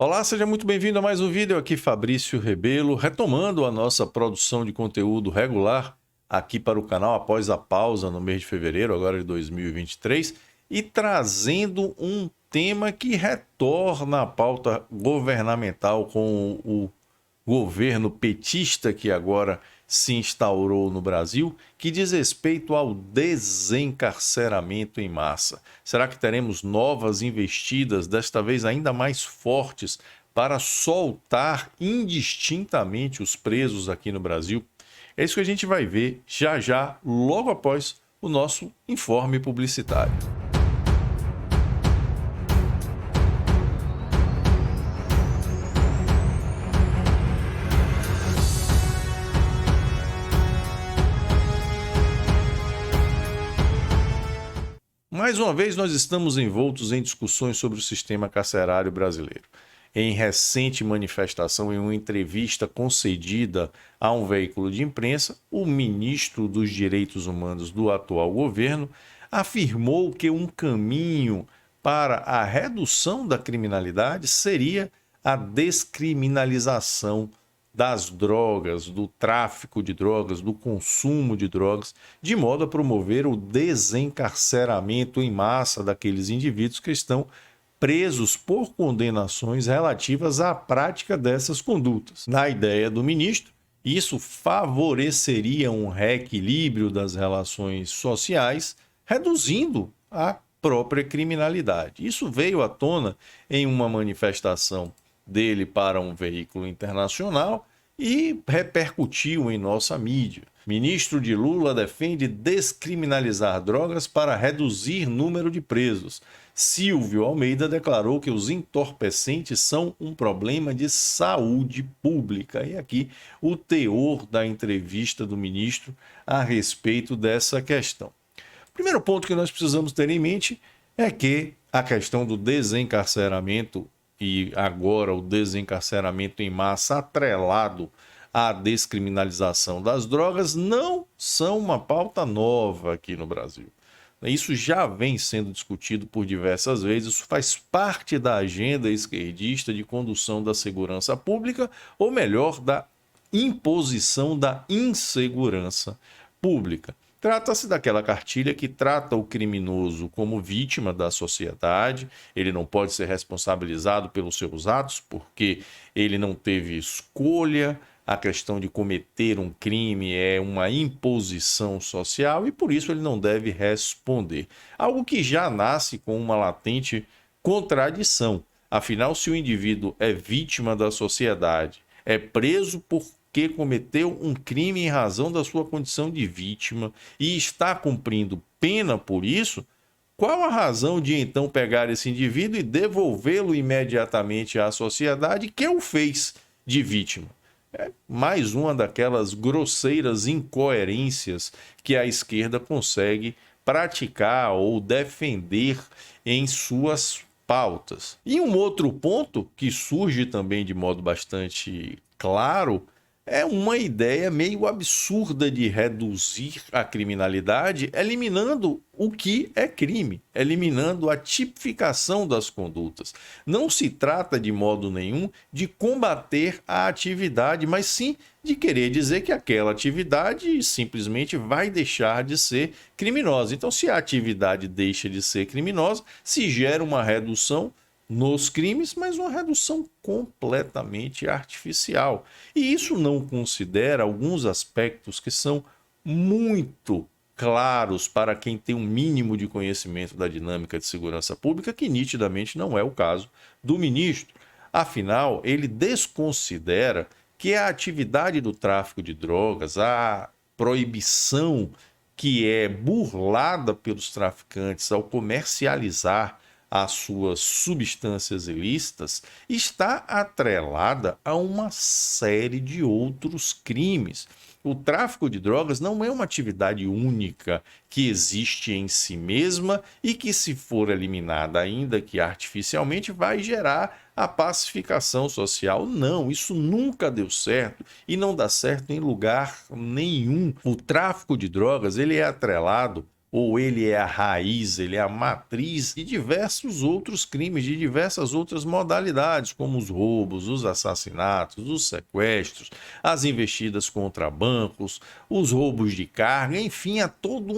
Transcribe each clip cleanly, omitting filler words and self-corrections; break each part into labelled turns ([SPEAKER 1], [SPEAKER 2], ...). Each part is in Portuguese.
[SPEAKER 1] Olá, seja muito bem-vindo a mais um vídeo. Aqui Fabrício Rebelo, retomando a nossa produção de conteúdo regular aqui para o canal após a pausa no mês de fevereiro, agora de 2023, e trazendo um tema que retorna à pauta governamental com o governo petista que agora se instaurou no Brasil, que diz respeito ao desencarceramento em massa. Será que teremos novas investidas, desta vez ainda mais fortes, para soltar indistintamente os presos aqui no Brasil? É isso que a gente vai ver já já, logo após o nosso informe publicitário. Mais uma vez, nós estamos envoltos em discussões sobre o sistema carcerário brasileiro. Em recente manifestação, em uma entrevista concedida a um veículo de imprensa, o ministro dos Direitos Humanos do atual governo afirmou que um caminho para a redução da criminalidade seria a descriminalização das drogas, do tráfico de drogas, do consumo de drogas, de modo a promover o desencarceramento em massa daqueles indivíduos que estão presos por condenações relativas à prática dessas condutas. Na ideia do ministro, isso favoreceria um reequilíbrio das relações sociais, reduzindo a própria criminalidade. Isso veio à tona em uma manifestação dele para um veículo internacional e repercutiu em nossa mídia. Ministro de Lula defende descriminalizar drogas para reduzir número de presos. Silvio Almeida declarou que os entorpecentes são um problema de saúde pública. E aqui o teor da entrevista do ministro a respeito dessa questão. O primeiro ponto que nós precisamos ter em mente é que a questão do desencarceramento e agora o desencarceramento em massa atrelado à descriminalização das drogas não são uma pauta nova aqui no Brasil. Isso já vem sendo discutido por diversas vezes, isso faz parte da agenda esquerdista de condução da segurança pública, ou melhor, da imposição da insegurança pública. Trata-se daquela cartilha que trata o criminoso como vítima da sociedade, ele não pode ser responsabilizado pelos seus atos porque ele não teve escolha, a questão de cometer um crime é uma imposição social e por isso ele não deve responder. Algo que já nasce com uma latente contradição. Afinal, se o indivíduo é vítima da sociedade, é preso porque cometeu um crime em razão da sua condição de vítima e está cumprindo pena por isso, qual a razão de então pegar esse indivíduo e devolvê-lo imediatamente à sociedade que o fez de vítima? É mais uma daquelas grosseiras incoerências que a esquerda consegue praticar ou defender em suas pautas. E um outro ponto que surge também de modo bastante claro é uma ideia meio absurda de reduzir a criminalidade, eliminando o que é crime, eliminando a tipificação das condutas. Não se trata de modo nenhum de combater a atividade, mas sim de querer dizer que aquela atividade simplesmente vai deixar de ser criminosa. Então, se a atividade deixa de ser criminosa, se gera uma redução nos crimes, mas uma redução completamente artificial. E isso não considera alguns aspectos que são muito claros para quem tem um mínimo de conhecimento da dinâmica de segurança pública, que nitidamente não é o caso do ministro. Afinal, ele desconsidera que a atividade do tráfico de drogas, a proibição que é burlada pelos traficantes ao comercializar as suas substâncias ilícitas, está atrelada a uma série de outros crimes. O tráfico de drogas não é uma atividade única que existe em si mesma e que, se for eliminada, ainda que artificialmente, vai gerar a pacificação social. Não, isso nunca deu certo e não dá certo em lugar nenhum. O tráfico de drogas ele é atrelado ou ele é a raiz, ele é a matriz de diversos outros crimes, de diversas outras modalidades, como os roubos, os assassinatos, os sequestros, as investidas contra bancos, os roubos de carga, enfim, há todo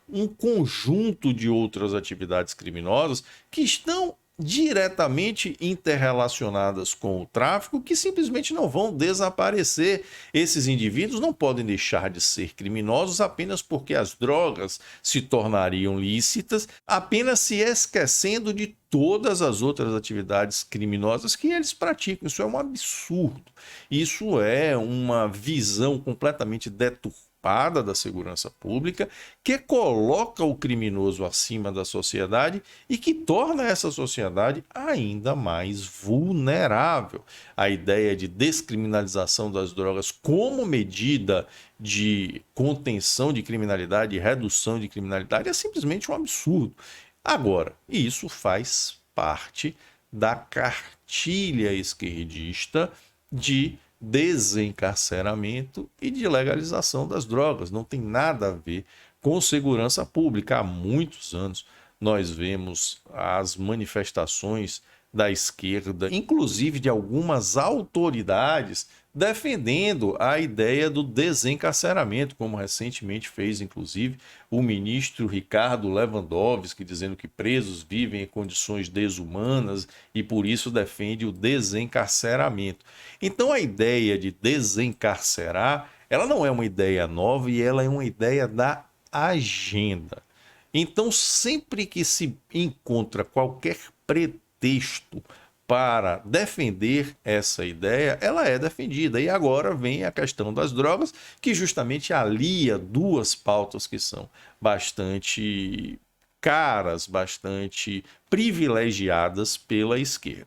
[SPEAKER 1] um conjunto de outras atividades criminosas que estão diretamente interrelacionadas com o tráfico, que simplesmente não vão desaparecer. Esses indivíduos não podem deixar de ser criminosos apenas porque as drogas se tornariam lícitas, apenas se esquecendo de todas as outras atividades criminosas que eles praticam. Isso é um absurdo. Isso é uma visão completamente deturpada da segurança pública, que coloca o criminoso acima da sociedade e que torna essa sociedade ainda mais vulnerável. A ideia de descriminalização das drogas como medida de contenção de criminalidade e redução de criminalidade é simplesmente um absurdo. Agora, isso faz parte da cartilha esquerdista de desencarceramento e de legalização das drogas. Não tem nada a ver com segurança pública. Há muitos anos nós vemos as manifestações da esquerda, inclusive de algumas autoridades, defendendo a ideia do desencarceramento, como recentemente fez, inclusive, o ministro Ricardo Lewandowski, dizendo que presos vivem em condições desumanas e por isso defende o desencarceramento. Então, a ideia de desencarcerar, ela não é uma ideia nova e ela é uma ideia da agenda. Então, sempre que se encontra qualquer pretexto para defender essa ideia, ela é defendida. E agora vem a questão das drogas, que justamente alia duas pautas que são bastante caras, bastante privilegiadas pela esquerda.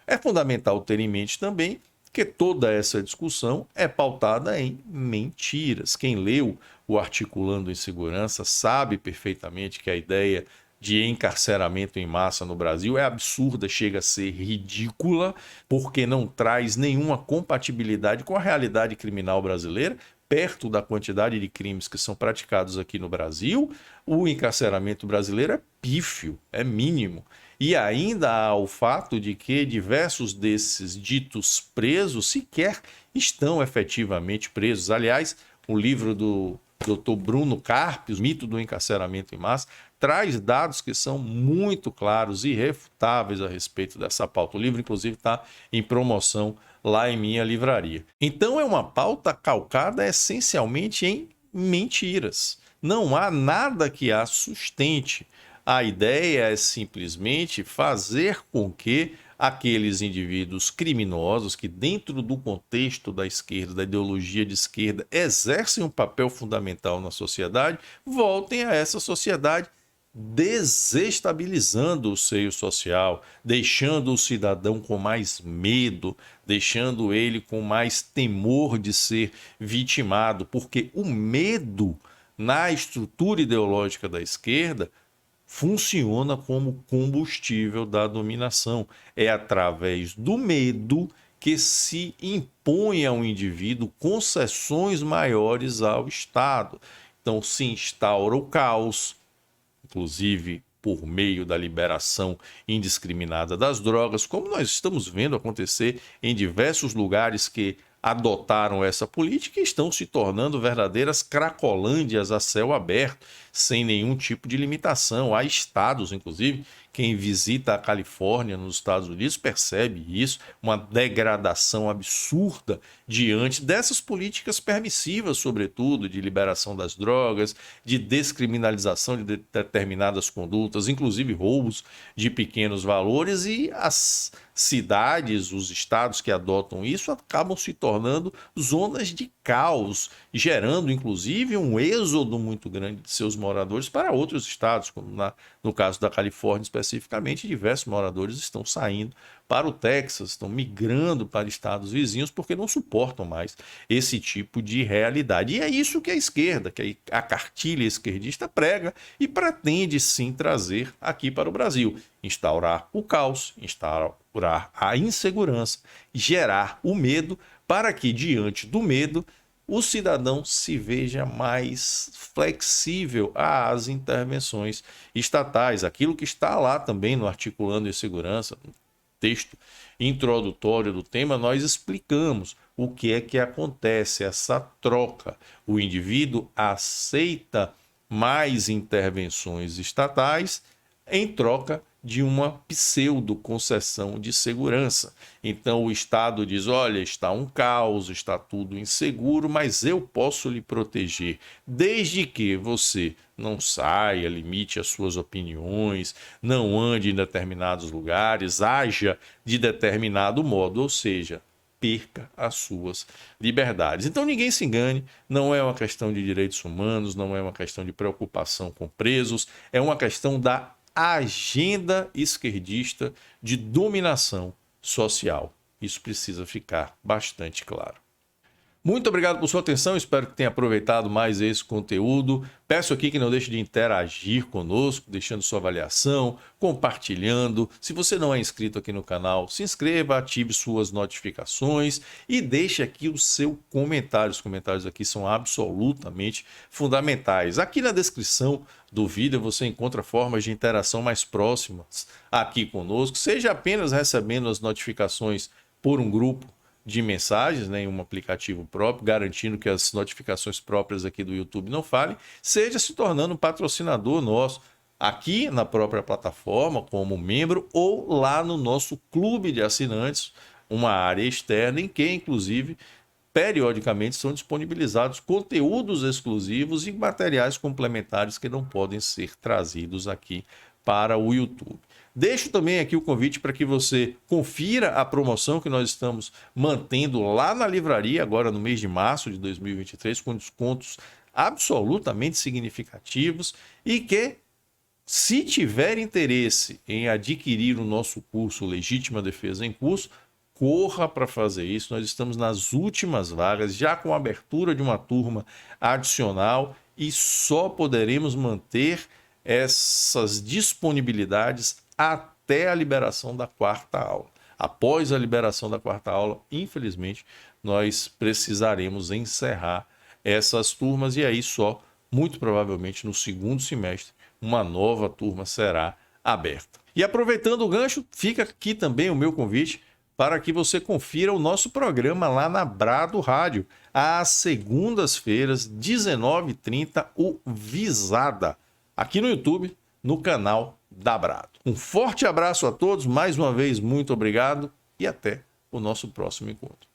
[SPEAKER 1] É fundamental ter em mente também que toda essa discussão é pautada em mentiras. Quem leu o Articulando em Segurança sabe perfeitamente que a ideia de encarceramento em massa no Brasil é absurda, chega a ser ridícula, porque não traz nenhuma compatibilidade com a realidade criminal brasileira. Perto da quantidade de crimes que são praticados aqui no Brasil, o encarceramento brasileiro é pífio, é mínimo. E ainda há o fato de que diversos desses ditos presos sequer estão efetivamente presos. Aliás, o livro do Dr. Bruno Carpes, Mito do Encarceramento em Massa, traz dados que são muito claros e irrefutáveis a respeito dessa pauta. O livro, inclusive, está em promoção lá em minha livraria. Então, é uma pauta calcada essencialmente em mentiras. Não há nada que a sustente. A ideia é simplesmente fazer com que aqueles indivíduos criminosos que, dentro do contexto da esquerda, da ideologia de esquerda, exercem um papel fundamental na sociedade, voltem a essa sociedade desestabilizando o seio social, deixando o cidadão com mais medo, deixando ele com mais temor de ser vitimado, porque o medo na estrutura ideológica da esquerda funciona como combustível da dominação. É através do medo que se impõe ao indivíduo concessões maiores ao Estado. Então se instaura o caos, inclusive por meio da liberação indiscriminada das drogas, como nós estamos vendo acontecer em diversos lugares que adotaram essa política e estão se tornando verdadeiras cracolândias a céu aberto, sem nenhum tipo de limitação. Há estados, inclusive, quem visita a Califórnia, nos Estados Unidos, percebe isso, uma degradação absurda diante dessas políticas permissivas, sobretudo, de liberação das drogas, de descriminalização de determinadas condutas, inclusive roubos de pequenos valores, e as cidades, os estados que adotam isso, acabam se tornando zonas de caos, gerando, inclusive, um êxodo muito grande de seus moradores para outros estados, como no caso da Califórnia especificamente, diversos moradores estão saindo para o Texas, estão migrando para estados vizinhos porque não suportam mais esse tipo de realidade. E é isso que a esquerda, que a cartilha esquerdista prega e pretende sim trazer aqui para o Brasil. Instaurar o caos, instaurar a insegurança, gerar o medo para que, diante do medo, o cidadão se veja mais flexível às intervenções estatais. Aquilo que está lá também no Articulando em Segurança, no texto introdutório do tema, nós explicamos o que é que acontece, essa troca. O indivíduo aceita mais intervenções estatais em troca de uma pseudo-concessão de segurança. Então o Estado diz, olha, está um caos, está tudo inseguro, mas eu posso lhe proteger, desde que você não saia, limite as suas opiniões, não ande em determinados lugares, haja de determinado modo, ou seja, perca as suas liberdades. Então ninguém se engane, não é uma questão de direitos humanos, não é uma questão de preocupação com presos, é uma questão da agenda esquerdista de dominação social. Isso precisa ficar bastante claro. Muito obrigado por sua atenção, espero que tenha aproveitado mais esse conteúdo. Peço aqui que não deixe de interagir conosco, deixando sua avaliação, compartilhando. Se você não é inscrito aqui no canal, se inscreva, ative suas notificações e deixe aqui o seu comentário. Os comentários aqui são absolutamente fundamentais. Aqui na descrição do vídeo você encontra formas de interação mais próximas aqui conosco, seja apenas recebendo as notificações por um grupo de mensagens, né, em um aplicativo próprio, garantindo que as notificações próprias aqui do YouTube não falhem, seja se tornando um patrocinador nosso aqui na própria plataforma, como membro, ou lá no nosso clube de assinantes, uma área externa em que, inclusive, periodicamente são disponibilizados conteúdos exclusivos e materiais complementares que não podem ser trazidos aqui para o YouTube. Deixo também aqui o convite para que você confira a promoção que nós estamos mantendo lá na livraria, agora no mês de março de 2023, com descontos absolutamente significativos e que, se tiver interesse em adquirir o nosso curso Legítima Defesa em Curso, corra para fazer isso. Nós estamos nas últimas vagas, já com a abertura de uma turma adicional e só poderemos manter essas disponibilidades até a liberação da quarta aula. Após a liberação da quarta aula, infelizmente, nós precisaremos encerrar essas turmas e aí só, muito provavelmente, no segundo semestre, uma nova turma será aberta. E aproveitando o gancho, fica aqui também o meu convite para que você confira o nosso programa lá na Brado Rádio, às segundas-feiras, 19h30, o Visada, aqui no YouTube, no canal da Brado. Um forte abraço a todos, mais uma vez, muito obrigado e até o nosso próximo encontro.